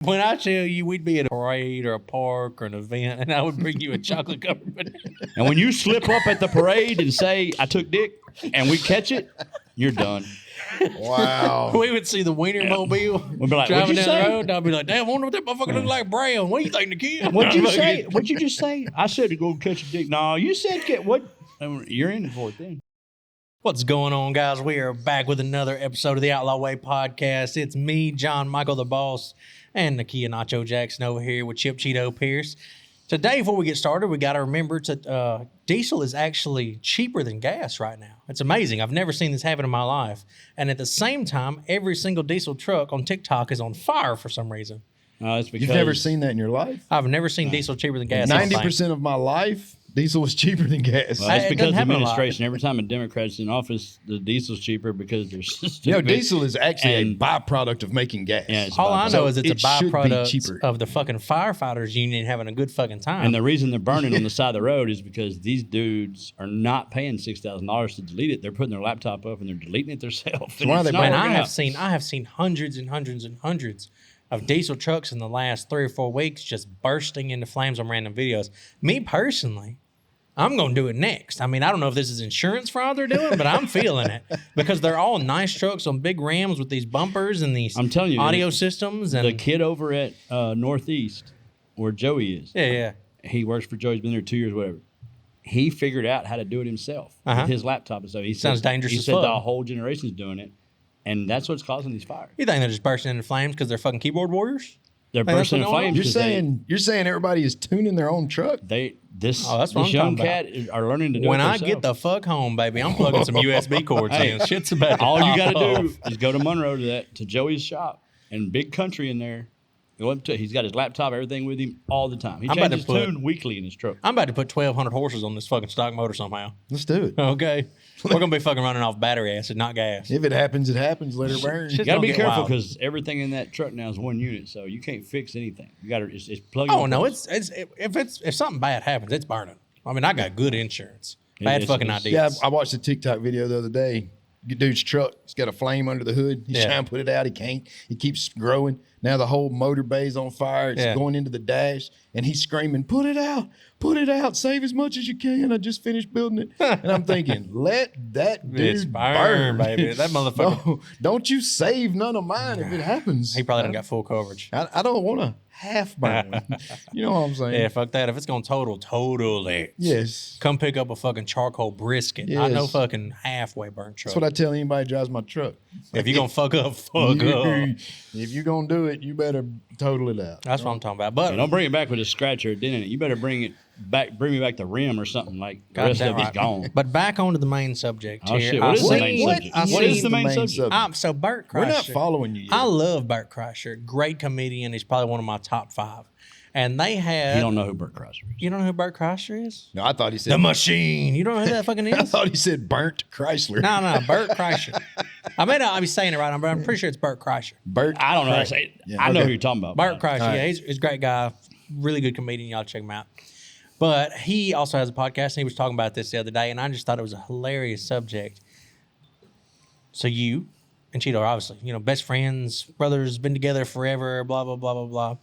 When I tell you we'd be at a parade or a park or an event, and I would bring you a chocolate covered banana. And when you slip up at the parade and say, I took dick, and we catch it, you're done. Wow. We would see the Wienermobile We'd be like, driving what'd you down the say? road. And I'd be like, damn, I wonder what that motherfucker look like brown. What do you think, the kid? What'd you say? What'd you just say? I said to go catch a dick. No, you said what? You're in for it then. What's going on, guys? We are back with another episode of the Outlaw Way podcast. It's me, John Michael the Boss, and Nakia Nacho Jackson over here with Chip Cheeto Pierce. Today, before we get started, we got to remember diesel is actually cheaper than gas right now. It's amazing. I've never seen this happen in my life. And at the same time, every single diesel truck on TikTok is on fire for some reason. It's because You've never seen that in your life? I've never seen diesel cheaper than gas. 90% of my life, diesel was cheaper than gas. Well, that's It because doesn't the happen a lot. administration, every time a Democrat's in office, the diesel's cheaper because they're You know, diesel is actually a And- byproduct of making gas. Yeah, it's All I know So is it's a it should be byproduct cheaper. of the fucking firefighters union having a good fucking time. And the reason they're burning on the side of the road is because these dudes are not paying $6,000 to delete it. They're putting their laptop up and they're deleting it themselves. So why are they Man, burning I have seen hundreds and hundreds and hundreds of diesel trucks in the last 3 or 4 weeks just bursting into flames on random videos. Me personally, I'm going to do it next. I mean, I don't know if this is insurance fraud they're doing, but I'm feeling it because they're all nice trucks on big Rams with these bumpers and these I'm telling you, audio systems. And the kid over at Northeast, where Joey is, yeah. he works for Joey. He's been there 2 years, whatever. He figured out how to do it himself Uh-huh. with his laptop and stuff. He Sounds said, dangerous He as said fuck. the whole generation's doing it, and that's what's causing these fires. You think they're just bursting into flames because they're fucking keyboard warriors? They're Hey, that's bursting in what's going on? flames. You're saying everybody is tuning their own truck? This that's what I'm young talking cat are learning to do When it I themselves. get the fuck home, baby, I'm plugging some USB cords Hey, in. Shit's about to all you pop got to off. do is go to Monroe to Joey's shop and Big Country in there. Go up to, he's got his laptop, everything with him all the time. He I'm about changes to put- tune weekly in his truck. I'm about to put 1,200 horses on this fucking stock motor somehow. Let's do it. Okay. We're going to be fucking running off battery acid, not gas. If it happens, it happens. Let it burn. Shit. You got to gonna be get careful wild. because everything in that truck now is one unit, so you can't fix anything. You got to it's plug. Oh, and no, play. if something bad happens, it's burning. I mean, I got good insurance. Bad It is- fucking it's- ideas. Yeah, I watched a TikTok video the other day. Dude's truck, it's got a flame under the hood. He's Yeah. trying to put it out. He can't. He keeps growing. Now the whole motor bay's on fire. It's Yeah. going into the dash, and he's screaming, "Put it out! Put it out! Save as much as you can! I just finished building it." And I'm thinking, let that dude It's burn, baby. That motherfucker. No, don't you save none of mine if it happens. He probably done got full coverage. I don't want to half burn. You know what I'm saying? Yeah, fuck that. If it's going total it. Yes. Come pick up a fucking charcoal brisket. Not no Yes. fucking halfway burnt truck. That's what I tell anybody who drives my truck. If you're going to fuck up, fuck up. If you're going to do it, you better total it out. That's what I'm talking about. But And don't bring it back with a scratch or a dent in it. You better bring it back. Bring me back the rim or something like the rest Goddamn of it's right. gone. But back onto the main subject Oh, here. shit. What is the I main seen- subject? I What is seen- the main subject? So Bert Kreischer. We're not following you yet. I love Bert Kreischer. Great comedian. He's probably one of my top 5. And they had. You don't know who Bert Kreischer is. You don't know who Bert Kreischer is? No, I thought he said The Machine. You don't know who that fucking I is? thought he said burnt Chrysler. No, Bert Kreischer. I may not be saying it right, but I'm pretty sure it's Bert Kreischer. Burt. I don't know how to say it. Yeah, I know okay. who you're talking about. Bert Kreischer, All yeah, right. he's a great guy, really good comedian. Y'all check him out. But he also has a podcast, and he was talking about this the other day, and I just thought it was a hilarious subject. So you and Cheeto are obviously, best friends, brothers, been together forever, blah, blah, blah, blah, blah.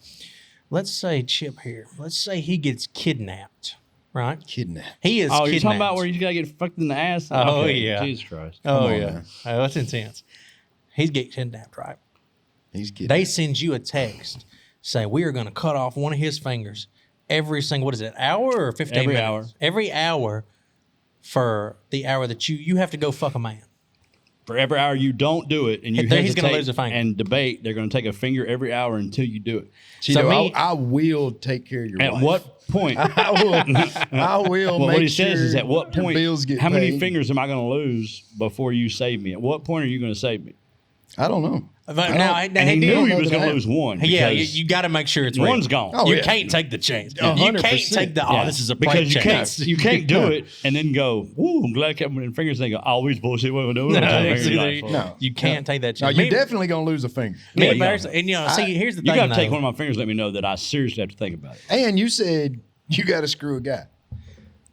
Let's say Chip here. Let's say he gets kidnapped, right? Kidnap. He is Oh, kidnapped. you're talking about where you gotta get fucked in the ass? Oh, Okay. yeah. Jesus Christ. Oh, Come on, yeah. man. Oh, that's intense. He's getting kidnapped, right? He's kidnapped. They send you a text saying we are going to cut off one of his fingers every single, what is it, hour or 15 Every minutes? hour. Every hour for the hour that you have to go fuck a man. For every hour you don't do it and you Then he's gonna hesitate lose a finger. and debate, they're going to take a finger every hour until you do it. Cheeto, So me- I will take care of your At wife. what point? I will Well, make what he sure says is at what your point, bills get how many paid. fingers am I going to lose before you save me? At what point are you going to save me? I don't know. But I now, don't- now And he he knew did. he know was that going I to am. lose one. Yeah, because you got to make sure it's real. one's gone. Oh, You yeah. can't take the chance. You 100%. can't take the, Yeah. this is a prank because chance. you can't do it and then go, "Ooh, I'm glad I kept my fingers." And they go, "Oh, he's bullshit. What am I doing?" No. You can't take that No, chance. you're definitely going to lose a finger. Me Yeah, you personally, and see, here's the You thing. got to take though. one of my fingers. Let me know that I seriously have to think about it. And you said you got to screw a guy.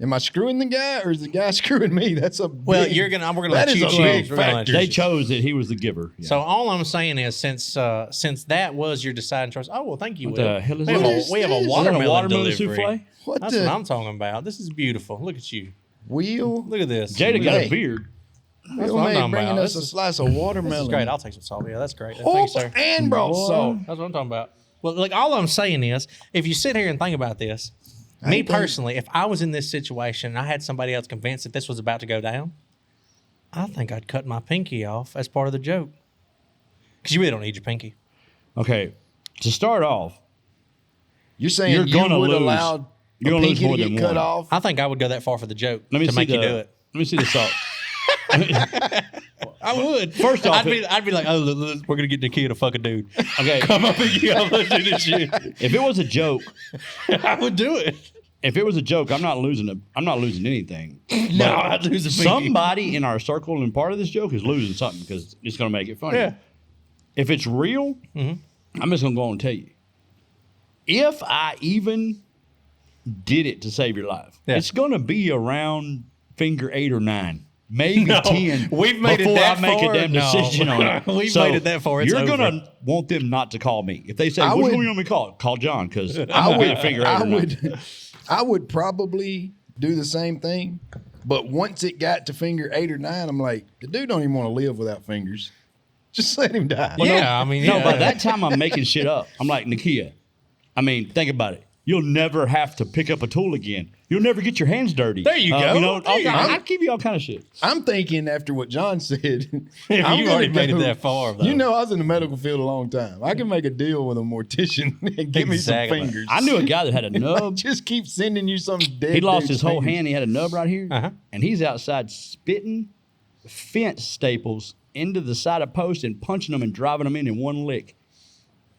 Am I screwing the guy or is the guy screwing me? That's a Well, big, we're gonna that let is you a choose. big We're gonna let factor. you They choose. chose that he was the giver. Yeah. So all I'm saying is, since that was your deciding choice. Oh well, thank you. What Will. the hell is we have this? a, we have a Is that a watermelon, delivery. souffle? What That's the what I'm talking about. This is beautiful. Look at you. wheel? Look at this. Jada got Hey. a beard. That's Wheel what I'm made talking bringing about. us a This is- slice of watermelon. This is great. I'll take some salt. Yeah, that's great. Oh, Thank you, sir. and brought salt. That's what I'm talking about. Well, like all I'm saying is, if you sit here and think about this, me ain't think- personally, if I was in this situation and I had somebody else convinced that this was about to go down, I think I'd cut my pinky off as part of the joke. Because you really don't need your pinky. Okay, to start off, You're saying You're you gonna would lose. allow You're a gonna lose pinky more to than get cut one. off? I think I would go that far for the joke let me to see make the. you do it. Let me see the salt. I would. First off, I'd be like, oh, look, we're gonna get Nikia to fuck a dude. Okay, Come up and get let's do this shit. if it was a joke, I would do it. if it was a joke, I'm not losing anything. No, I'd lose a pinky. Somebody in our circle and part of this joke is losing something because it's going to make it funny. Yeah. If it's real, I'm just going to go and tell you. If I even did it to save your life, Yeah. it's going to be around finger 8 or 9, maybe No, 10. we've made it before that I make far? a damn No. decision on it. We've made it that far. It's you're over. going to want them not to call me. If they say, I which would- one you want me to call? Call John because I'm I going to would, get a finger 8 I or 9. would, I would probably do the same thing, but once it got to finger 8 or 9, I'm like, the dude don't even want to live without fingers. Just let him die. Yeah, I mean, No, yeah. by that time I'm making shit up. I'm like, Nikia, I mean, think about it. You'll never have to pick up a tool again. You'll never get your hands dirty. There you go. You know, There you go. I give you all kind of shit. I'm thinking after what John said. Yeah, I'm you gonna already made it go- that far, though. You know, I was in the medical field a long time. I can make a deal with a mortician and give Exactly. me some fingers. I knew a guy that had a nub. Just keep sending you some dead. He lost dude's his whole fingers. hand. He had a nub right here. Uh-huh. And he's outside spitting fence staples into the side of posts and punching them and driving them in one lick.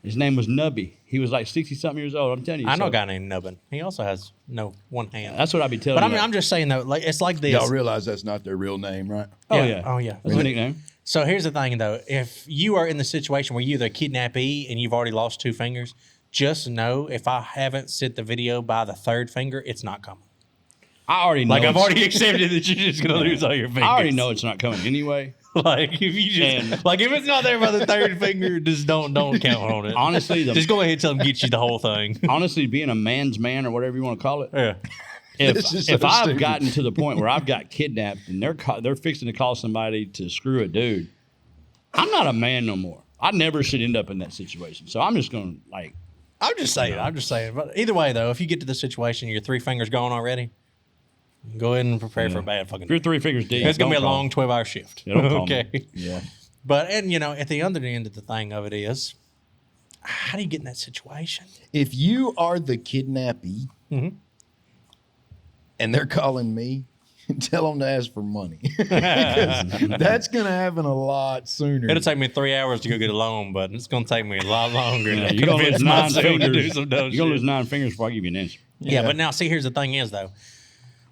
His name was Nubby. He was like 60-something years old. I'm telling you. I know so a guy named Nubbin. He also has one hand. That's what I'd be telling But I you. mean, I'm just saying though, like it's like this. Y'all realize that's not their real name, right? Oh, Yeah. yeah. Oh, yeah. That's a nickname. So here's the thing though, if you are in the situation where you're the kidnappee and you've already lost 2 fingers, just know if I haven't sent the video by the 3rd finger, it's not coming. I already know. Like I've it's- already accepted that you're just gonna lose all your fingers. I already know it's not coming anyway. Like if you just And- like if it's not there by the 3rd finger, just don't count on it. Honestly, just go ahead and tell them get you the whole thing. honestly, being a man's man or whatever you want to call it, Yeah. This is if so I've stupid. gotten to the point where I've got kidnapped and they're fixing to call somebody to screw a dude, I'm not a man no more. I never should end up in that situation. So I'm just going to like, I'm just saying. But either way though, if you get to the situation, your 3 fingers gone already, go ahead and prepare for a bad fucking if you're 3 fingers deep, it's gonna be a don't call long 12-hour shift. Yeah, don't call me. Okay. Yeah. But and you know, at the other end of the thing of it is, how do you get in that situation? If you are the kidnappee Mm-hmm. and they're calling me, tell them to ask for money. Because that's going to happen a lot sooner. It'll take me 3 hours to go get a loan, but it's gonna take me a lot longer Yeah, to you're going to convince lose 9 myself to do fingers. some You're dumb going to shit. lose 9 fingers before I give you an answer. Yeah, Yeah. but now see, here's the thing is though,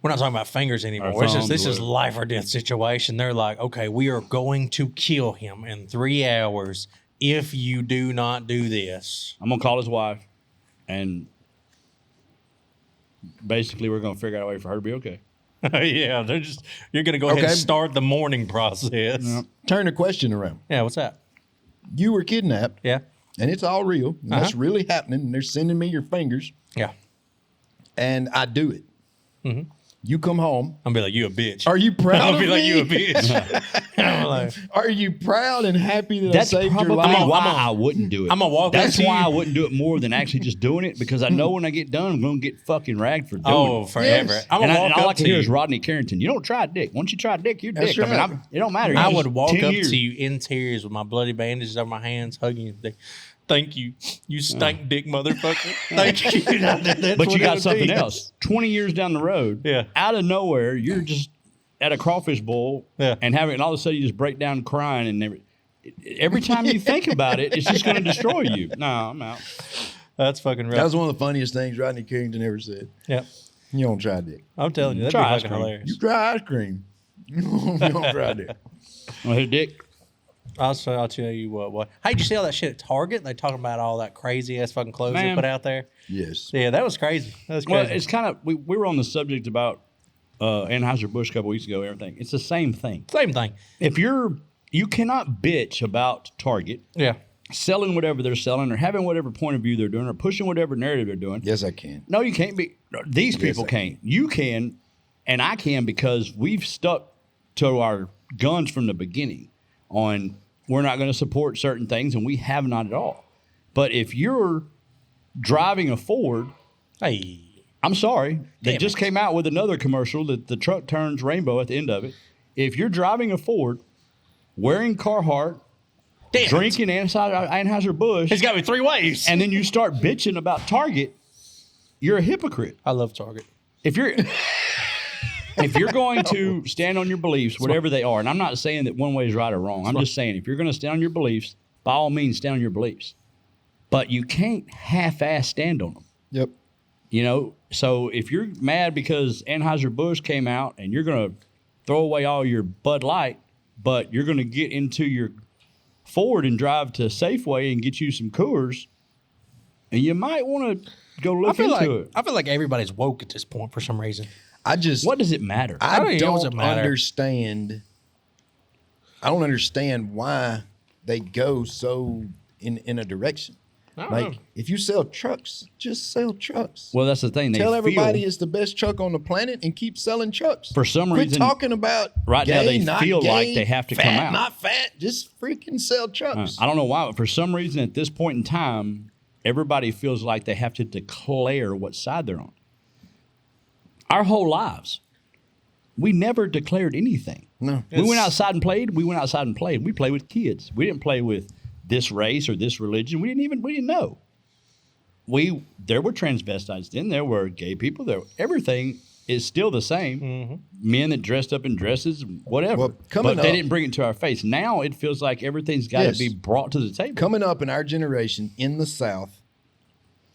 we're not talking about fingers anymore. Or It's just thumbs, this is whatever. life or death situation. They're like, okay, we are going to kill him in 3 hours if you do not do this. I'm going to call his wife and basically we're going to figure out a way for her to be okay. Yeah, you're gonna go ahead and Okay. start the mourning process. Turn the question around. Yeah, what's that? You were kidnapped, Yeah, and it's all real. And that's really happening. And they're sending me your fingers, yeah. and I do it. Mm-hmm. You come home. I'm gonna be like, you a bitch. Are you proud I'm of gonna be like, me? you a bitch. I'm like, Are you proud and happy that That's I saved your probably life? why I wouldn't do it. I'm gonna walk That's up to why you. I wouldn't do it more than actually just doing it because I know when I get done, I'm going to get fucking ragged for doing oh, it. forever. Yes. I'm And gonna I, walk and all I up can to hear is you. Rodney Carrington. You don't try dick. Once you try dick, you're That's dick. I mean, right. it don't matter. I You would just walk 10 up years. to you in tears with my bloody bandages over my hands, hugging you. Thank you, you stank dick motherfucker. Thank you. That's But what you got it would something be. else. 20 years down the road, Yeah. out of nowhere, you're just at a crawfish bowl Yeah. and all of a sudden you just break down crying and every time you think about it, it's just going to destroy you. No, I'm out. That's fucking rough. That was one of the funniest things Rodney Carrington ever said. Yeah, You don't try dick. I'm telling you, that'd Try be ice fucking cream. hilarious. You try ice cream. You don't try dick. Want to hit dick? I'll tell you what. Hey, did you see all that shit at Target? They talking about all that crazy ass fucking clothes they Man. put out there. Yes. Yeah, that was crazy. That was Well, crazy. it's kind of, we were on the subject about Anheuser-Busch a couple weeks ago, everything. It's the same thing. Same thing. If you cannot bitch about Target Yeah. selling whatever they're selling or having whatever point of view they're doing or pushing whatever narrative they're doing. Yes, I can. No, you can't be. These people can't. You can, and I can because we've stuck to our guns from the beginning on we're not going to support certain things, and we have not at all. But if you're driving a Ford, Hey. I'm sorry, they Damn just it. came out with another commercial that the truck turns rainbow at the end of it. If you're driving a Ford, wearing Carhartt, Damn. drinking Anheuser-Busch, It's got me 3 ways. and then you start bitching about Target, you're a hypocrite. I love Target. If you're going to stand on your beliefs, whatever they are, and I'm not saying that one way is right or wrong. I'm just saying if you're going to stand on your beliefs, by all means, stand on your beliefs. But you can't half-ass stand on them. Yep. You know, so if you're mad because Anheuser-Busch came out and you're going to throw away all your Bud Light, but you're going to get into your Ford and drive to Safeway and get you some Coors, and you might want to go look into it. I feel like everybody's woke at this point for some reason. I just What does it matter? I don't know, does it don't matter? understand. I don't understand why they go so in a direction. I don't Like know. if you sell trucks, just sell trucks. Well, that's the thing. They Tell everybody feel, it's the best truck on the planet and keep selling trucks. For some Quit reason, talking about right now gay, they not feel gay, like they have to fat, come out. Not fat, just freaking sell trucks. I don't know why, but for some reason at this point in time, everybody feels like they have to declare what side they're on. Our whole lives, we never declared anything. No. We went outside and played. We went outside and played. We played with kids. We didn't play with this race or this religion. We didn't know. There were transvestites then. There were gay people. Everything is still the same. Mm-hmm. Men that dressed up in dresses, whatever. Well, coming but they up- didn't bring it to our face. Now it feels like everything's got Yes. to be brought to the table. Coming up in our generation in the South,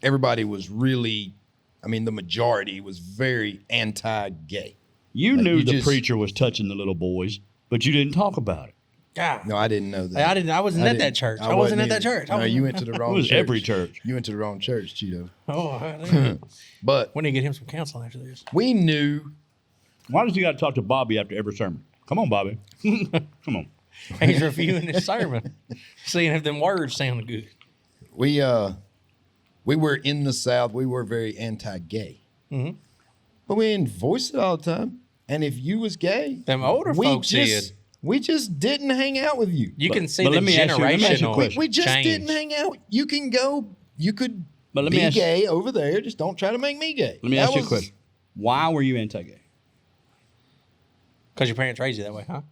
everybody was really, the majority was very anti-gay. You Like, knew you the just- preacher was touching the little boys, but you didn't talk about it. God. No, I didn't know that. I didn't. I wasn't at that church. I wasn't at that church. No, you went to the wrong It was church. every church. You went to the wrong church, Cheeto. Oh, I didn't. But We need to get him some counseling after this. we knew Why does you got to talk to Bobby after every sermon? Come on, Bobby. Come on. He's reviewing his sermon, seeing if them words sound good. we were in the South. We were very anti-gay, but we didn't voice it all the time. And if you was gay, Them older folks did. We just didn't hang out with you. You can see but the let me ask you a generational question. We just change. didn't hang out. You can go. You could But let me be ask- gay over there. Just don't try to make me gay. Let me That ask you a was- question. Why were you anti-gay? Because your parents raised you that way, huh?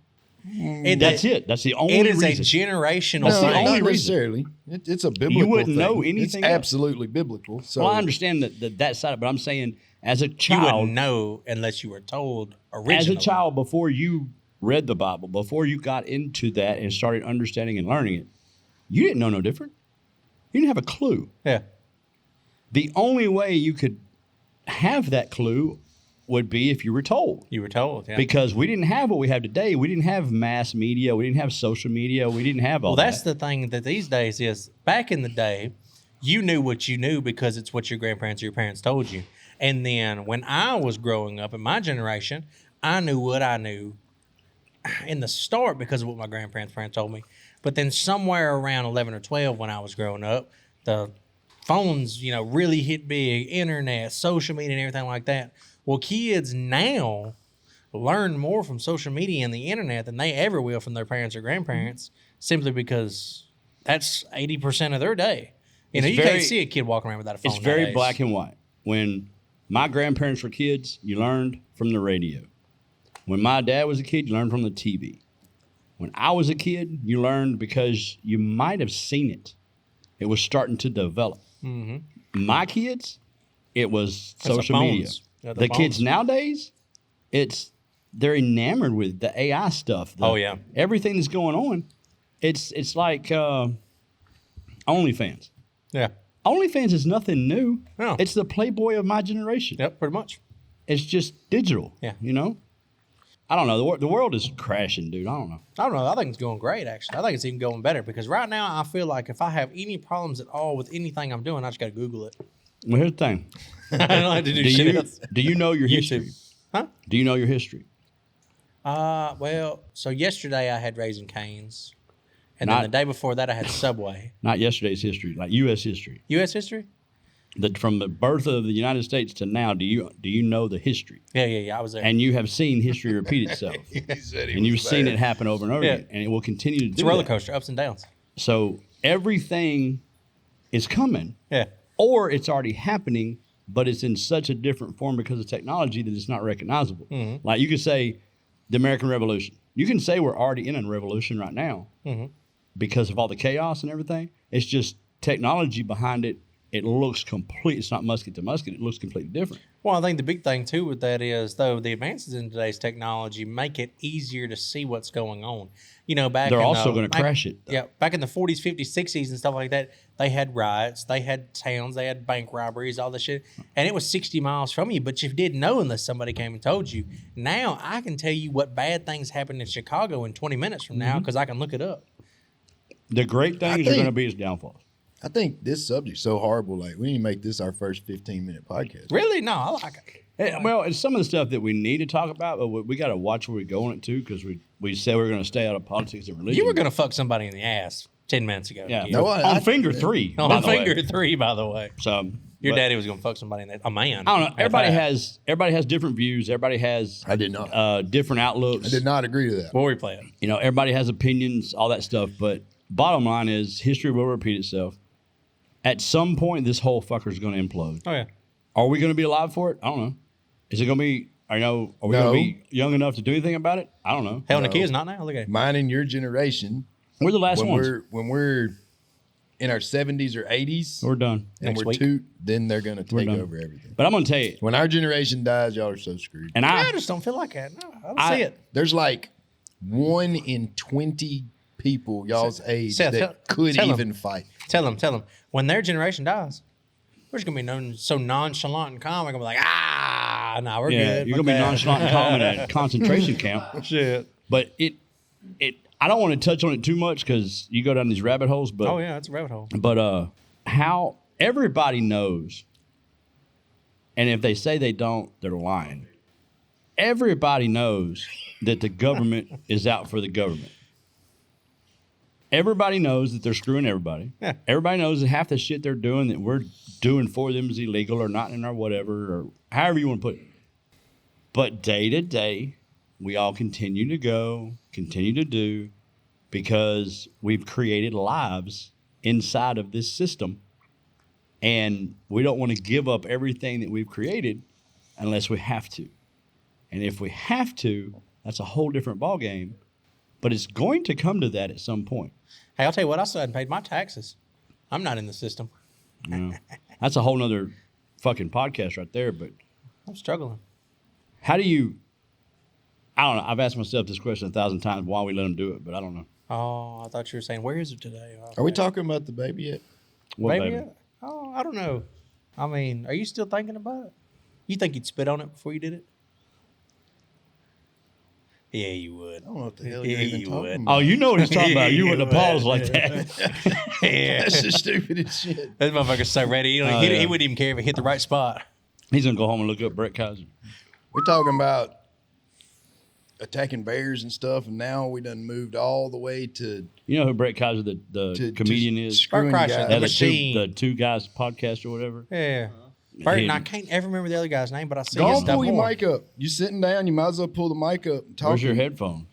That's it. That's the only It is reason. a generational No, the thing. only not reason. necessarily. It's a biblical. wouldn't know thing. anything It's else. absolutely biblical. So Well, I understand that side, but I'm saying as a You child, wouldn't know unless you were told originally. as a child, before you read the Bible, before you got into that and started understanding and learning it, you didn't know no different. You didn't have a clue. Yeah. The only way you could have that clue would be if you were told. You were told, yeah. Because we didn't have what we have today. We didn't have mass media. We didn't have social media. We didn't have all Well, that's that. the thing that these days is back in the day, you knew what you knew because it's what your grandparents or your parents told you. And then when I was growing up in my generation, I knew what I knew in the start because of what my parents told me. But then somewhere around 11 or 12 when I was growing up, the phones, really hit big, internet, social media and everything like that. Well, kids now learn more from social media and the internet than they ever will from their parents or grandparents simply because that's 80% of their day. You It's can't very- see a kid walking around without a phone. It's very nowadays. black and white. When my grandparents were kids, you learned from the radio. When my dad was a kid, you learned from the TV. When I was a kid, you learned because you might have seen it. It was starting to develop. Mm-hmm. My kids, it was That's the social media. phones. Yeah, the the kids phones. nowadays, they're enamored with the AI stuff. Oh, yeah. Everything that's going on. It's like OnlyFans. Yeah. OnlyFans is nothing new. No. It's the Playboy of my generation. Yep, pretty much. It's just digital. Yeah. I don't know. The world is crashing, dude. I don't know. I don't know. I think it's going great, actually. I think it's even going better because right now I feel like if I have any problems at all with anything I'm doing, I just got to Google it. Well, here's the thing. I don't have to do shit else. Do you know your history? YouTube. Huh? Do you know your history? Well, so yesterday I had Raising Cane's. And Not- then the day before that I had Subway. Not yesterday's history, like U.S. history. U.S. history? From the birth of the United States to now, do you know the history? Yeah. I was there. And you have seen history repeat itself. He said he And was you've seen there. it happen over and over Yeah. again. And it will continue to It's do a roller that. coaster, ups and downs. So everything is coming. Yeah. Or it's already happening, but it's in such a different form because of technology that it's not recognizable. Mm-hmm. Like you could say the American Revolution. You can say we're already in a revolution right now because of all the chaos and everything. It's just technology behind it. It looks complete. It's not musket to musket. It looks completely different. Well, I think the big thing, too, with that is, though, the advances in today's technology make it easier to see what's going on. You know, They're also going to crash it, though. Yeah, back in the 40s, 50s, 60s and stuff like that, they had riots, they had towns, they had bank robberies, all this shit. And it was 60 miles from you, but you didn't know unless somebody came and told you. Now, I can tell you what bad things happened in Chicago in 20 minutes from now because I can look it up. The great things are think- going to be its downfalls. I think this subject's so horrible. Like, we need to make this our first 15-minute podcast. Really? No, I like it. Well, it's some of the stuff that we need to talk about, but we got to watch where we're going it to because we said we were going to stay out of politics and religion. You were going to fuck somebody in the ass 10 minutes ago. Yeah. No, on finger 3. On by the way. finger 3, by the way. So Your but- daddy was going to fuck somebody in that. A man. I don't know. Everybody has different views. Everybody has I did not. different outlooks. I did not agree to that. What were we playing? You know, everybody has opinions, all that stuff. But bottom line is, history will repeat itself. At some point, this whole fucker's going to implode. Oh, yeah. Are we going to be alive for it? I don't know. Is it going to be? Are we No. going to be young enough to do anything about it? I don't know. Hell, the kids not now. Look at it. Mine and your generation, We're the last when ones. we're in our 70s or 80s, We're done. and Next we're week. then they're going to take done. over everything. But I'm going to tell you, When our generation dies, y'all are so screwed. and I just don't feel like that. No, I don't see it. There's like 1 in 20 people y'all's age Seth, that could tell 'em. even fight. Tell them. When their generation dies, we're just going to be known so nonchalant and calm. We're going to be like, nah, we're good. you're going to be nonchalant and calm in a concentration camp. Shit. But I don't want to touch on it too much because you go down these rabbit holes. But Oh, yeah, it's a rabbit hole. But how everybody knows, and if they say they don't, they're lying. Everybody knows that the government is out for the government. Everybody knows that they're screwing everybody. Yeah. Everybody knows that half the shit they're doing that we're doing for them is illegal or not in our whatever or however you want to put it. But day to day, we all continue to go, continue to do, because we've created lives inside of this system. And we don't want to give up everything that we've created unless we have to. And if we have to, that's a whole different ballgame. But it's going to come to that at some point. Hey, I'll tell you what, I still hadn't paid my taxes. I'm not in the system. You know? That's a whole nother fucking podcast right there. But I'm struggling. how do you, I don't know. I've asked myself this question 1,000 times why we let them do it, but I don't know. Oh, I thought you were saying, where is it today? Oh, Are we talking about the baby yet? What Baby? baby? Oh, I don't know. I mean, are you still thinking about it? You think you'd spit on it before you did it? Yeah, you would. I don't know what the hell Yeah, you're even you talking would. about. Oh, you know what he's talking about. You Yeah, wouldn't have paused like that. Yeah. That's the stupidest shit. That motherfucker's so ready. He yeah. wouldn't even care if it hit the right spot. He's going to go home and look up Brett Kaiser. We're talking about attacking bears and stuff, and now we done moved all the way to You know who Brett Kaiser, the comedian, is? screwing Bart Kreischer, guys. the Yeah, machine. the two guys podcast or whatever. Yeah. Bert, and I Him. can't ever remember the other guy's name, but I see Go his on, stuff pull your more. mic up. You sitting down, you might as well pull the mic up and talk. Where's your headphones?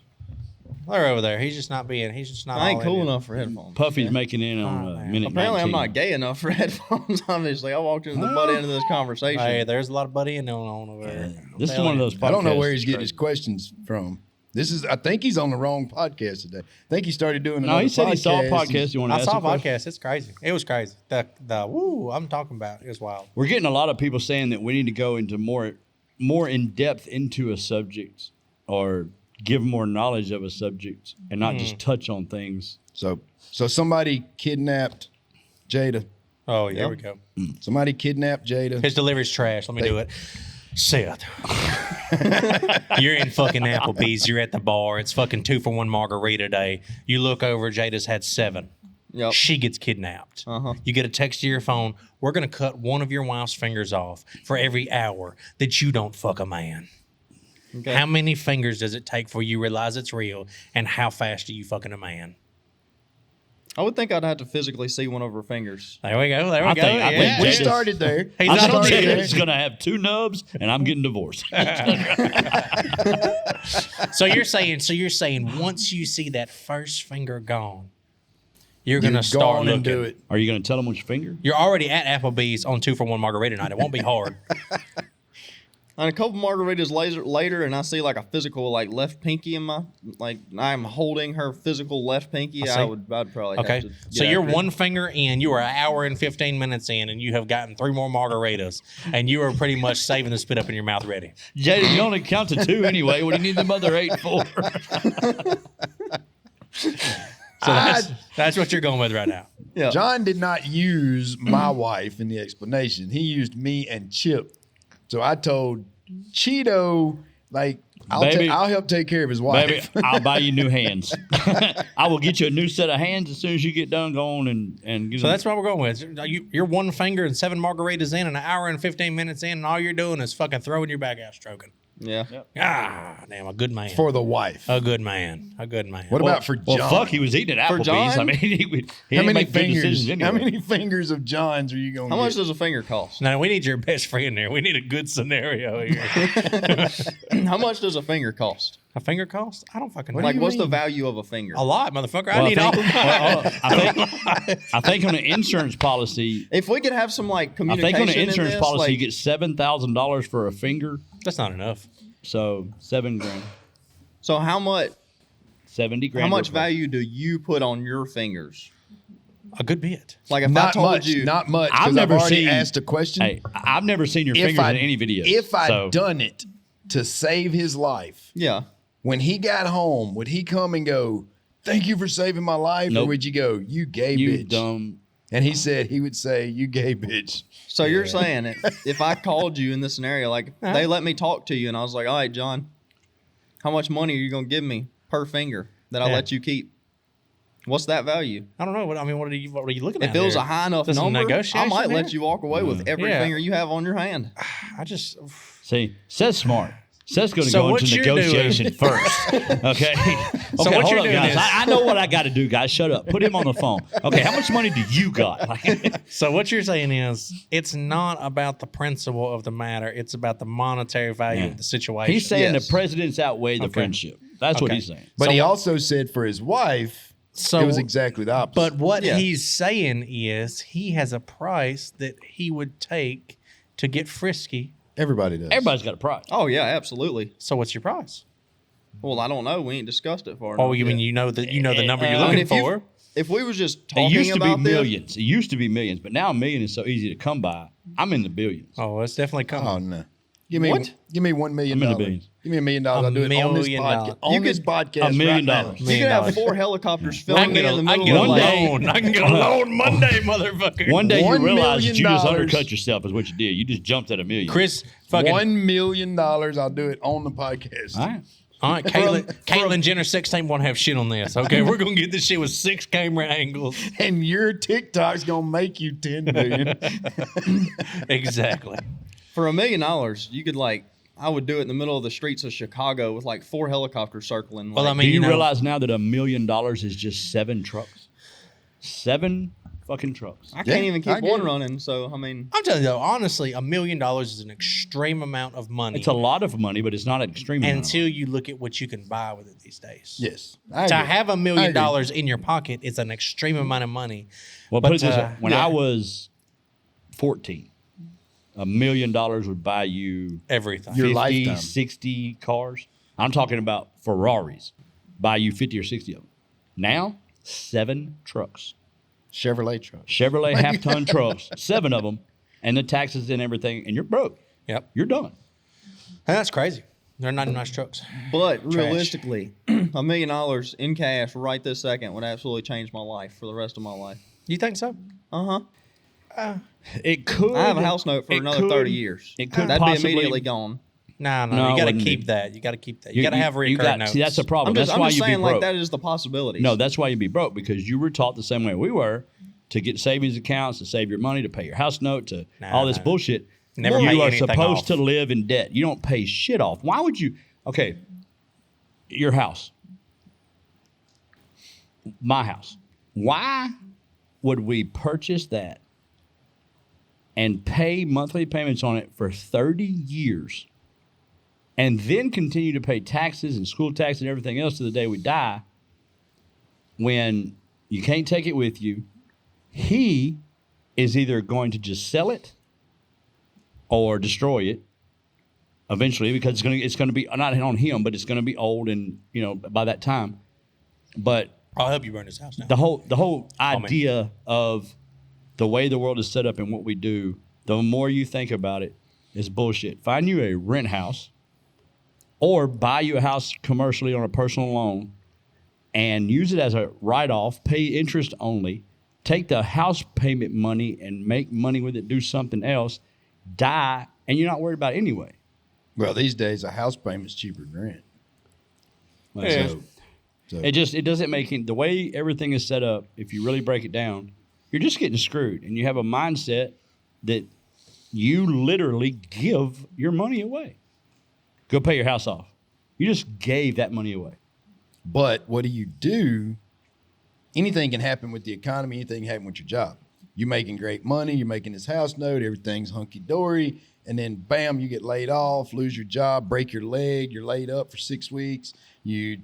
They're over there. He's just not I ain't all cool in it. enough for headphones. Puffy's making in on Oh, man. minute Apparently, 19. I'm not gay enough for headphones. Obviously, I walked into the butt end of this conversation. Hey, there's a lot of buddy in on over there. This is one of those podcasts. I don't know where he's that's getting his crazy. questions from. I think he's on the wrong podcast today. I think he started doing No, another he said he saw a podcast. podcast. You want to I ask saw a a question? podcast. It's crazy. It was crazy. The woo I'm talking about is wild. We're getting a lot of people saying that we need to go into more in depth into a subject or give more knowledge of a subject and not just touch on things. So somebody kidnapped Jada. Oh, yeah, Yep. we go. Somebody kidnapped Jada. His delivery's trash. Let me do it. Seth, you're in fucking Applebee's. You're at the bar. It's fucking 2-for-1 margarita day. You look over. Jada's had 7. Yep. She gets kidnapped. Uh-huh. You get a text to your phone. We're going to cut one of your wife's fingers off for every hour that you don't fuck a man. Okay. How many fingers does it take for you to realize it's real? And how fast are you fucking a man? I would think I'd have to physically see one of her fingers. There we go. There we I go. think We Jada's- started there. He's I on think the Jada's going to have 2 nubs, and I'm getting divorced. So you're saying once you see that first finger gone, you're going to start Gone looking. and do it. Are you going to tell them which finger? You're already at Applebee's on 2-for-1 margarita night. It won't be hard. And a couple margaritas later, and I see like a physical like left pinky in my I'm holding her physical left pinky. see. I'd probably Okay. have to So get you're after it. 1 finger in, you are an hour and 15 minutes in, and you have gotten 3 more margaritas, and you are pretty much saving the spit up in your mouth ready. Jada, you only count to 2 anyway. What do you need the other 8 for? So that's what you're going with right now. Yeah. John did not use my wife in the explanation. He used me and Chip. So I told Cheeto, like, Baby. I'll help take care of his wife. Baby, I'll buy you new hands. I will get you a new set of hands as soon as you get done going and get So them. that's what we're going with. You're 1 finger and 7 margaritas in, an hour and 15 minutes in, and all you're doing is fucking throwing your back out stroking. Yeah. Ah, damn, a good man. For the wife. A good man. A good man. What about for John? Well, fuck, he was eating at For Applebee's. I John? mean, he how didn't many make good fingers? decisions anyway. How many fingers of John's are you going to How get? much does a finger cost? No, we need your best friend there. We need a good scenario here. How much does a finger cost? A finger cost? I don't fucking know. do Like, you what's the mean? value of a finger? A lot, motherfucker. Well, I need all think, mine. I think on an insurance policy, If we could have some like I communication think on an in insurance this, policy like, you get $7,000 for a finger. That's not enough. So $7,000, so how much 70 grand. how much worth. value do you put on your fingers? A good bit. Like if I Not told much. you, Not much. I've 'Cause never already seen- asked a question. Hey, I've never seen your fingers in any video. If I'd so, done it to save his life, yeah, when he got home, would he come and go, "Thank you for saving my life," or Nope. would you go, "You gay you bitch"? dumb. And he said he would say, "You gay bitch." so you're saying if I called you in this scenario, like they let me talk to you, and I was like, all right, John, how much money are you gonna give me per finger that I Yeah. let you keep? What's that value? I don't know. What are you looking at? If it was here? a high enough This is a number, I negotiation might here? let you walk away with every Yeah. finger you have on your hand. I just. See, Seth's smart. Seth's going to So go what into you're doing- negotiation first. Okay. So Okay, what hold you're up, doing guys. is- I know what I got to do, guys. Shut up. Put him on the phone. Okay, how much money do you got? So what you're saying is it's not about the principle of the matter. It's about the monetary value Yeah. of the situation. He's saying Yes. the presidents outweigh the Okay. friendship. That's what Okay. he's saying. But So he what- also said for his wife, So it was exactly the opposite. But what Yeah. he's saying is he has a price that he would take to get frisky. everybody does. Everybody's got a price. Oh yeah, absolutely. So what's your price? Well, I don't know. We ain't discussed it far Oh, enough you mean yet. you know the number you're I looking mean, if you- for? If we was just It talking used to be about this, millions. It used to be millions, but now a million is so easy to come by. I'm in the billions. Oh, it's definitely coming. Oh no. Give me What? Give me $1 million. I'm in the billions. Give me $1 million. I'll $1 do it on this million. podcast. You On this could- podcast, $1 million. right now. you $1 could have million. 4 helicopters I filming can me get in the a, I can middle get a of One the day- loan. I can get a loan Monday, motherfucker. One day you $1 realize that you just million. undercut yourself is what you did. You just jumped at a million. Chris, fucking. $1 million. I'll do it on the podcast. All right. All right, Caitlyn Jenner sex tape won't have shit on this. Okay, we're gonna get this shit with 6 camera angles. And your TikTok's gonna make you 10 million. Exactly. For $1 million, you could like, I would do it in the middle of the streets of Chicago with like 4 helicopters circling. Well, like, I mean, Do you know, realize now that $1 million is just 7 trucks? 7 fucking trucks. I can't Yeah, even I keep get one it. running. So I mean, I'm telling you though, honestly, $1 million is an extreme amount of money. It's a lot of money, but it's not an extreme amount. until you look at what you can buy with it these days. Yes. I To agree. have $1 I million agree. in your pocket is an extreme amount of money. Well, But, put it this way. uh, When yeah. I was 14, $1 million would buy you Everything. Your 50, lifetime. 60 cars. I'm talking about Ferraris. Buy you 50 or 60 of them. Now, 7 trucks. Chevrolet truck. Chevrolet half-ton trucks, 7 of them, and the taxes and everything, and you're broke. Yep. You're done. And that's crazy. They're not nice trucks. but realistically, $1 million in cash right this second would absolutely change my life for the rest of my life. You think so? Uh huh. It could. I have a house note for it another could- 30 years. It could That'd possibly be immediately gone. No, No, you it got to wouldn't keep be. that. You got to keep that. You got to have you recurring got- notes. See, that's the problem. I'm That's just why saying you'd be like broke. that is the possibility. No, that's why you'd be broke, because you were taught the same way we were, to get savings accounts, to save your money, to pay your house note, to all this no. bullshit. Never pay you are anything supposed off. to live in debt. You don't pay shit off. Why would you? Okay, your house, my house. Why would we purchase that and pay monthly payments on it for 30 years and then continue to pay taxes and school tax and everything else to the day we die when you can't take it with you? He is either going to just sell it or destroy it eventually, because it's going to be not on him, but it's going to be old, and by that time. But I'll help you burn this house down. the whole idea of the way the world is set up and what we do, the more you think about it, is bullshit. Find you a rent house or buy you a house commercially on a personal loan and use it as a write-off, pay interest only, take the house payment money and make money with it, do something else, die, and you're not worried about it anyway. Well, these days a house payment's cheaper than rent. Yeah. So It doesn't make it, the way everything is set up, if you really break it down, you're just getting screwed. And you have a mindset that you literally give your money away. Go pay your house off. You just gave that money away. But what do? Anything can happen with the economy. Anything can happen with your job. You're making great money. You're making this house note. Everything's hunky-dory. And then, bam, you get laid off, lose your job, break your leg. You're laid up for 6 weeks. You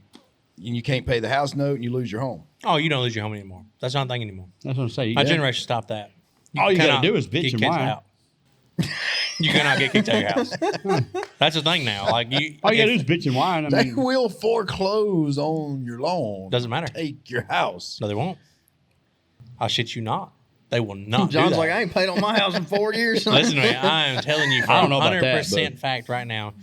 can't pay the house note, and you lose your home. Oh, you don't lose your home anymore. That's not a thing anymore. That's what I'm saying. My generation stopped that. All you got cannot to do is bitch kick and kids whine. out. You cannot get kicked out of your house. That's the thing now. Like All you got to do is bitch and whine. I They mean, will foreclose on your loan. Doesn't matter. Take your house. No, they won't. I shit you not. They will not. John's do that. like, I ain't paid on my house in 4 years. Listen to me. I am telling you, for I don't know about that, 100% but- fact right now.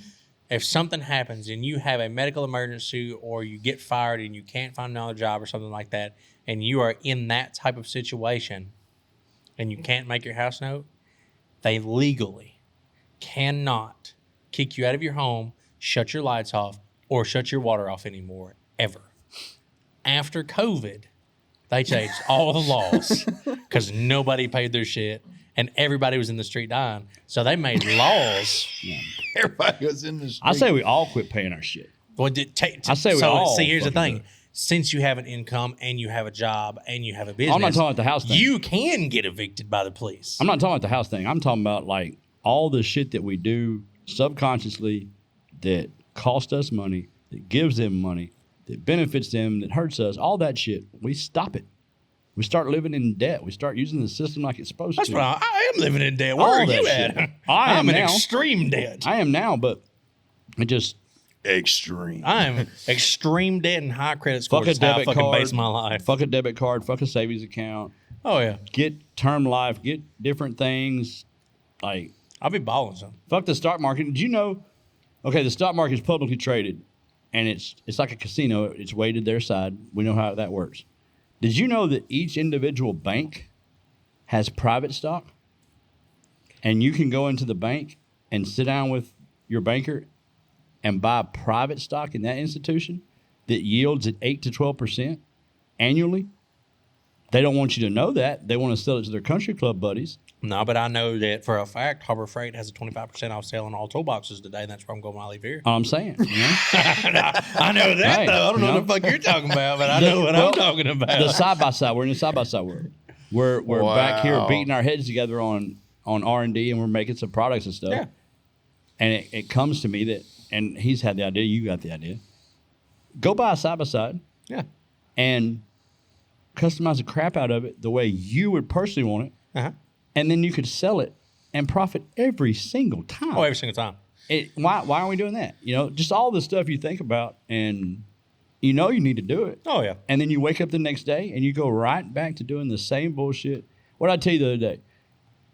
If something happens and you have a medical emergency, or you get fired and you can't find another job or something like that, and you are in that type of situation, and you can't make your house note, they legally cannot kick you out of your home, shut your lights off, or shut your water off anymore, ever. After COVID, they changed all the laws because nobody paid their shit and everybody was in the street dying. So they made laws. Everybody was in the street. I say we all quit paying our shit. Well, I say we so all see, here's the fucking thing. do it. Since you have an income and you have a job and you have a business, I'm not talking about the house thing. you can get evicted by the police. I'm not talking about the house thing. I'm talking about like all the shit that we do subconsciously that cost us money, that gives them money, that benefits them, that hurts us, all that shit. We stop it. We start living in debt. We start using the system like it's supposed That's to. what I am living in debt. Where All are that you shit. at? I am I'm in now. extreme debt. I am now, but it just Extreme. I'm extreme debt and high credit score. fuck a That's how I debit fucking card. base my life. Fuck a debit card. Fuck a savings account. Oh yeah, Get term life. Get different things. Like I'll be balling some. fuck the stock market. Did you know? Okay, the stock market is publicly traded, and it's like a casino. It's weighted their side. We know how that works. Did you know that each individual bank has private stock? And you can go into the bank and sit down with your banker and buy private stock in that institution that yields at 8 to 12% annually. They don't want you to know that. They want to sell it to their country club buddies. No, but I know that for a fact, Harbor Freight has a 25% off sale on all toolboxes today, and that's where I'm going when I leave here. All I'm saying, you know? I know that, Hey, though. I don't know you what the fuck you're talking about, but I know what well, I'm talking about. The side by side. We're in the side by side world. We're back here Wow. beating our heads together on R&D, and we're making some products and stuff. Yeah. And it comes to me that, and he's had the idea, you got the idea. Go buy a side by side Yeah. and customize the crap out of it the way you would personally want it, Uh-huh. and then you could sell it and profit every single time. Oh, every single time. Why aren't we doing that? You know, just all the stuff you think about, and you know you need to do it. Oh, yeah. And then you wake up the next day and you go right back to doing the same bullshit. What did I tell you the other day?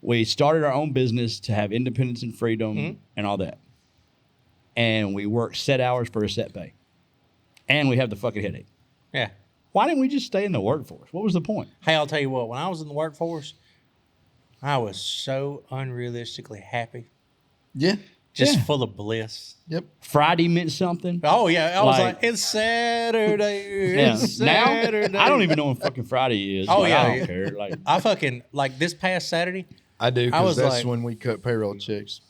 We started our own business to have independence and freedom and all that. And we work set hours for a set pay. And we have the fucking headache. Yeah. Why didn't we just stay in the workforce? What was the point? Hey, I'll tell you what. When I was in the workforce, I was so unrealistically happy. Yeah. Just Yeah. full of bliss. Yep. Friday meant something. Oh, yeah. I was Like- like, it's Saturday. Yeah. It's Now, Saturday. I don't even know when fucking Friday is. Oh, Like, yeah, I don't yeah. care. Like, I fucking, like this past Saturday, I do, I because was that's like- when we cut payroll checks.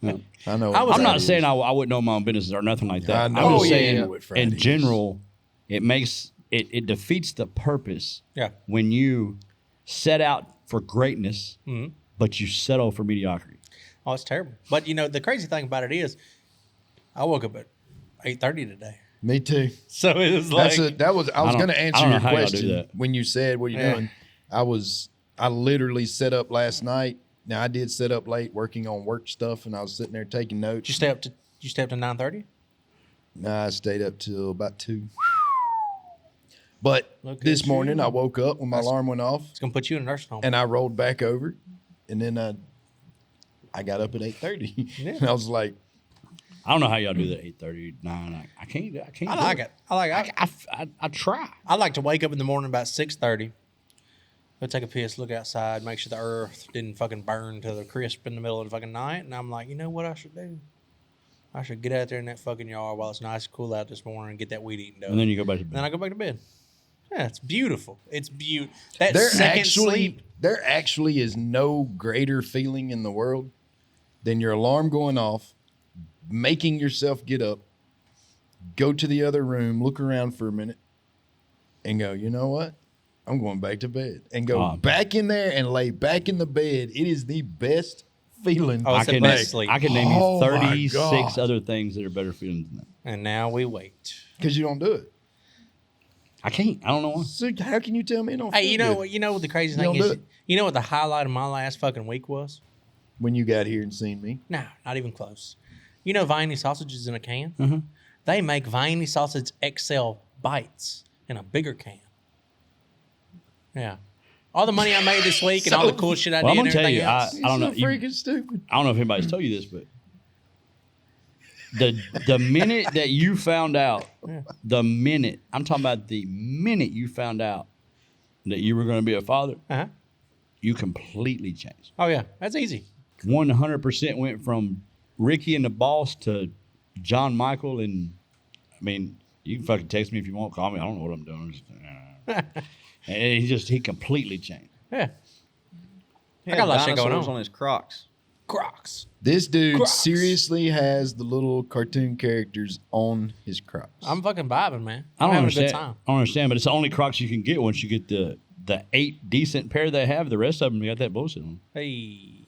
Yeah. I know. I was- I'm what not that saying is. I wouldn't know my own business or nothing like that. I I'm know. just Oh, yeah, saying, yeah. What Friday in is. general, it makes it defeats the purpose Yeah. when you set out for greatness, Mhm. but you settle for mediocrity. Oh, it's terrible. But the crazy thing about it is, I woke up at 8:30 today. Me too. So it was like, I was I don't- going to I answer don't know your how y'all do question that. when you said what you're Yeah. doing. I literally set up last night. Now I did set up late working on work stuff, and I was sitting there taking notes. you stay up to 9:30. Nah, I stayed up till about 2. But Look this at morning you. I woke up when my alarm went off, It's gonna put you in a nursing home. and I rolled back over, and then I got up at 8:30, Yeah. and I was like, I don't know how y'all do that 8:30, 9. I can't. I like it. I try. I like to wake up in the morning about 6:30. Go take a piss, look outside, make sure the earth didn't fucking burn to the crisp in the middle of the fucking night. And I'm like, you know what I should do? I should get out there in that fucking yard while it's nice and cool out this morning and get that weed eating done. And then you go back to Then bed. I go back to bed. Yeah, it's beautiful. It's beautiful. That there second actually sleep. there actually is no greater feeling in the world than your alarm going off, making yourself get up, go to the other room, look around for a minute, and go, you know what? I'm going back to bed. And go back in there and lay back in the bed. It is the best feeling. Oh, I it's the can, best sleep. I can name Oh, you my 36 God. other things that are better feelings than that. And now we wait. Because you don't do it. I can't. I don't know why. So how can you tell me it don't Hey, feel you know good? what? You know what the crazy You thing don't do is? it. You know what the highlight of my last fucking week was? When you got here and seen me. No, not even close. You know Viney sausages in a can? Mhm. They make Viney sausage XL bites in a bigger can. Yeah. All the money I made this week and all the cool shit I Well, did I'm and gonna tell everything you, else. I don't know. So freaking stupid. I don't know if anybody's told you this, but the minute that you found out, the minute I'm talking about, the minute you found out that you were going to be a father, Uh-huh. you completely changed. Oh, yeah. That's easy. 100% went from Ricky and the boss to John Michael, and I mean, you can fucking text me if you want, call me. I don't know what I'm doing. And he completely changed. Yeah. He I had got a lot of shit going dinosaurs on. on his Crocs. Crocs. This dude Crocs. seriously has the little cartoon characters on his Crocs. I'm fucking vibing, man. I I'm don't having understand. a good time. I don't understand, but it's the only Crocs you can get once you get the 8 decent pair they have. The rest of them, you got that bullshit on. Hey.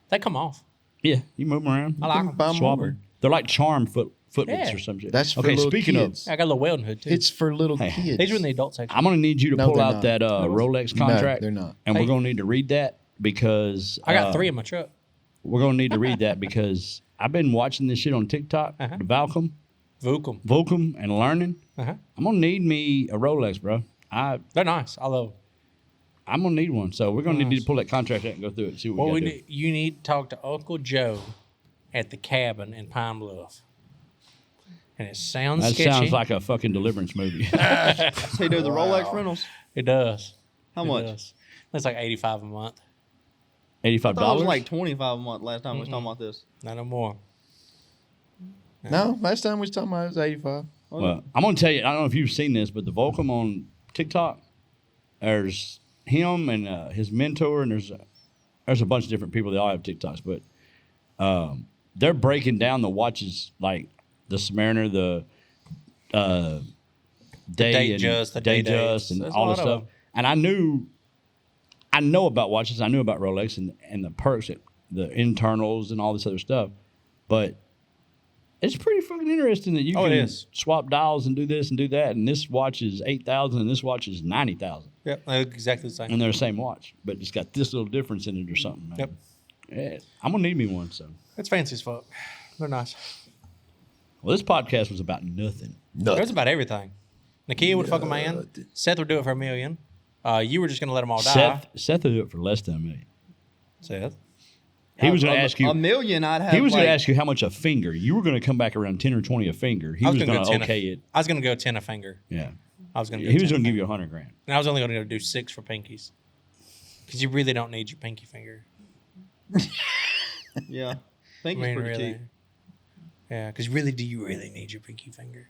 They come off. Yeah, you move them around. I like Can 'em. buy Swap more. them. They're like charm footlights Yeah. or some shit. That's for okay. little Speaking kids. I got a little welding hood, too. It's for little Hey, kids. These are in the adult section. I'm gonna need you to No, pull they're out not. that Rolex No, contract. they're not. And Hey. we're gonna need to read that because I got 3 in my truck. We're gonna need to read that because I've been watching this shit on TikTok, Uh-huh. the Valcom, Vukum. and learning. Uh-huh. I'm gonna need me a Rolex, bro. They're nice. I love them. I'm gonna need one. So we're gonna need Nice. to pull that contract out and go through it and see what Well, we gotta do. you need to talk to Uncle Joe at the cabin in Pine Bluff. And it sounds That sketchy. sounds like a fucking deliverance movie. Does he do the Rolex rentals? It does. How It much? does. It's like $85 a month. I thought it was $85. like 25 a month last time we was talking about this. Not no more. No, last time we was talking about it was 85. Well, I'm gonna tell you. I don't know if you've seen this, but the Volcom on TikTok, there's him and his mentor, and there's a bunch of different people. They all have TikToks, but they're breaking down the watches like the Submariner, the Datejust, the Datejust, Day-Days. and There's a all this lot of stuff. And I know about watches. I knew about Rolex and the perks, the internals, and all this other stuff. But it's pretty fucking interesting that you Oh, it can is. swap dials and do this and do that. And this watch is 8,000 and this watch is 90,000. Yep, they look exactly the same. And they're the same watch, but it's got this little difference in it or something. Man. Yep. Yeah, I'm gonna need me one. So, It's fancy as fuck. They're nice. well, this podcast was about nothing. There's about everything. Nakia would fuck a man. Seth would do it for $1 million. You were just going to let them all die. Seth will do it for less than $1 million. Seth. He was going to A- ask you. $1 million. I'd have. He was going like, to ask you how much a finger. You were going to come back around 10 or 20 a finger. He was going to okay it. I was going to go 10 a finger. Yeah. I was going to. He was going to give you $100,000. And I was only going to do 6 for pinkies. Because you really don't need your pinky finger. Yeah, I think I mean, it's pretty really. cheap. Yeah, because really, do you really need your pinky finger?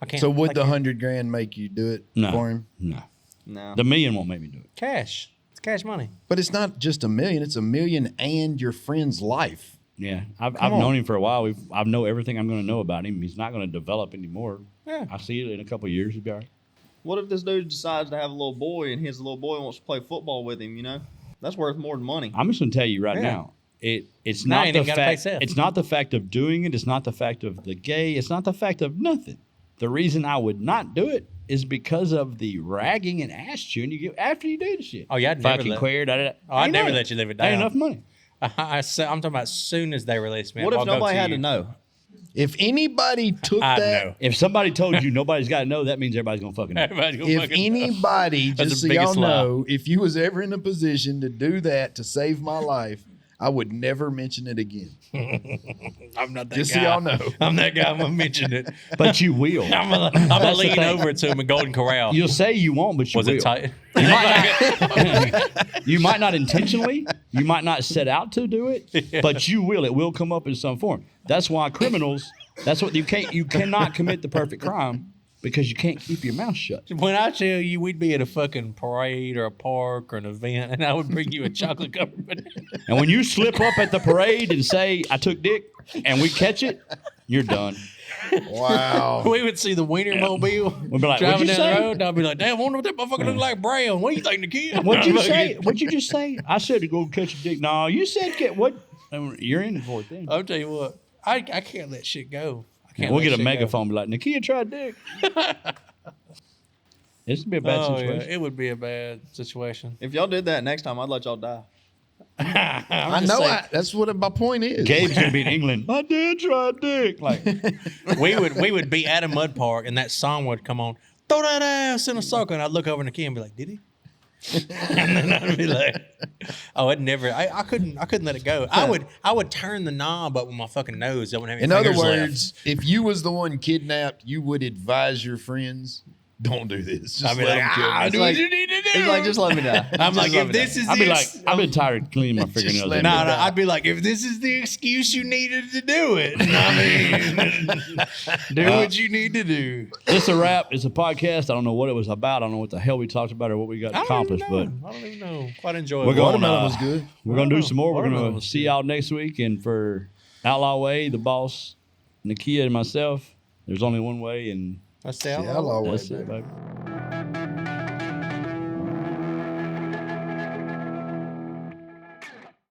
I can't. So would like the your- $100,000 make you do it No. for him? No. No. The $1 million won't make me do it. cash? It's cash money. But it's not just $1 million. It's $1 million and your friend's life. Yeah, I've on. known him for a while. I know everything I'm going to know about him. He's not going to develop anymore. Yeah. I see it in a couple of years. He'll be all right. What if this dude decides to have a little boy and his little boy wants to play football with him? That's worth more than money. I'm just going to tell you right Yeah. now. It's Now not you the ain't gotta pay fact. Seth. It's not the fact of doing it. It's not the fact of the gay. It's not the fact of nothing. The reason I would not do it is because of the ragging and ass chewing you get after you do the shit. Oh, yeah, I'd never fucking let- queer. Da, da, da. Oh, I'd Ain't never enough. let you live it Ain't down. enough money. I'm talking about as soon as they release me. What if I'll go nobody had you. to know? If anybody took I that, know. If somebody told you nobody's got to know, that means everybody's gonna fucking know. Everybody's gonna if fucking know. anybody, That's just the so y'all biggest lie. know, if you was ever in a position to do that to save my life, I would never mention it again. I'm not that Just guy. so y'all know. I'm that guy. I'm gonna mention it. But you will. I'm gonna the lean thing. over to him in Golden Corral. You'll say you won't, but you Was will. it tight? You might not intentionally, you might not set out to do it, but you will. It will come up in some form. That's why criminals. That's what you cannot commit the perfect crime because you can't keep your mouth shut. When I tell you we'd be at a fucking parade or a park or an event, and I would bring you a chocolate covered banana. And when you slip up at the parade and say I took dick, and we catch it, you're done. Wow. We would see the Wiener Mobile We'd be like, driving "What'd you down the say?" road, and I'd be like, "Damn, I wonder what that motherfucker look like brown. What do you think, the kid?" What'd you say? What'd you just say? I said to go catch a dick. No, you said get what? You're in for it then. I'll tell you what, I can't let shit go. I can't We'll let get a shit go. megaphone. Be like, Nakia tried dick. This would be a bad Oh, situation. yeah, it would be a bad situation. If y'all did that next time, I'd let y'all die. I know. That's what my point is. Gabe's gonna be in England. I did try dick. Like, we would be at a mud park, and that song would come on. Throw that ass in a circle, and I'd look over in the key and be like, "Did he?" And then I'd be like, "Oh, it never." I couldn't let it go. I would turn the knob up with my fucking nose. I wouldn't have any In other fingers left. words, if you was the one kidnapped, you would advise your friends, don't do this. Just I'd be let like, them kill me. do like- what you need to do. It's like, just let me die. I'm Just like, let if me this die. is I'd be the like, I've been tired of cleaning my fingernails. let every me day. No, die. I'd be like, if this is the excuse you needed to do it, I mean, do what you need to do. It's a wrap. It's a podcast. I don't know what it was about. I don't know what the hell we talked about or what we got accomplished, but I don't even know. Quite enjoyable. we're going. Watermelon was good. We're gonna do some more. We're Watermelon gonna was see good. y'all next week. And for Outlaw Way, the boss, Nakia, and myself, there's only one way, and That's the Yeah, outlaw. Outlaw Way, that's baby. it, baby.